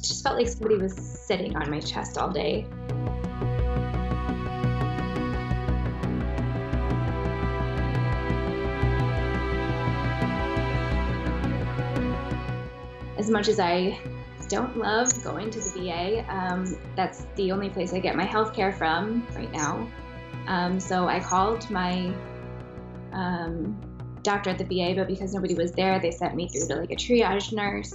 just felt like somebody was sitting on my chest all day. As much as I don't love going to the VA, that's the only place I get my health care from right now. So I called my doctor at the VA, but because nobody was there, they sent me through to like a triage nurse.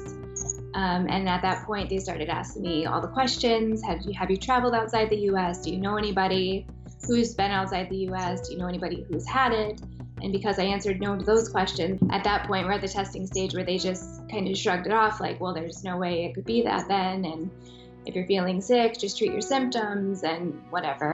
And at that point, they started asking me all the questions. Have you traveled outside the U.S.? Do you know anybody who's been outside the U.S.? Do you know anybody who's had it? And because I answered no to those questions, at that point, we're at the testing stage where they just kind of shrugged it off like, well, there's no way it could be that then. And if you're feeling sick, just treat your symptoms and whatever.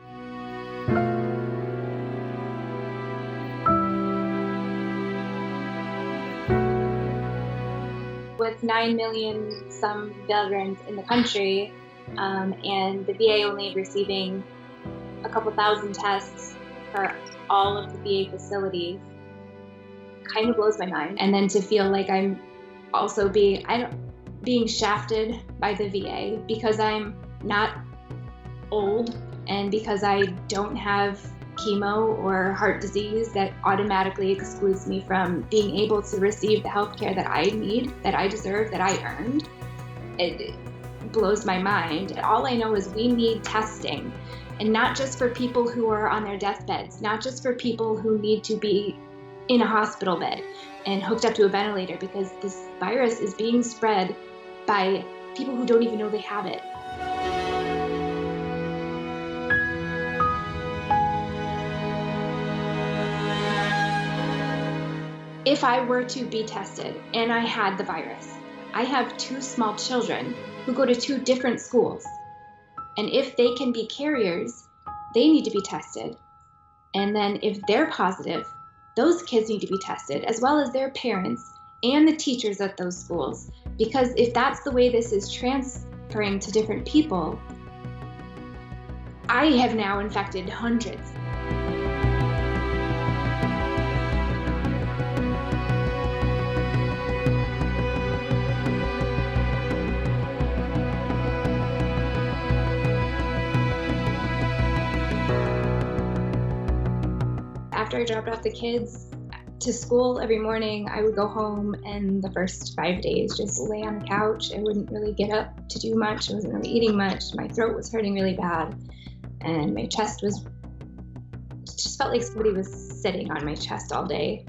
With 9 million some veterans in the country, and the VA only receiving a couple thousand tests for all of the VA facilities, kind of blows my mind. And then to feel like I'm also being shafted by the VA because I'm not old and because I don't have chemo or heart disease that automatically excludes me from being able to receive the health care that I need, that I deserve, that I earned. It blows my mind. All I know is we need testing, and not just for people who are on their deathbeds, not just for people who need to be in a hospital bed and hooked up to a ventilator, because this virus is being spread by people who don't even know they have it. If I were to be tested and I had the virus, I have 2 small children who go to 2 different schools. And if they can be carriers, they need to be tested. And then if they're positive, those kids need to be tested, as well as their parents and the teachers at those schools. Because if that's the way this is transferring to different people, I have now infected hundreds. After I dropped off the kids to school every morning, I would go home and the first 5 days just lay on the couch. I wouldn't really get up to do much. I wasn't really eating much. My throat was hurting really bad. And my chest just felt like somebody was sitting on my chest all day.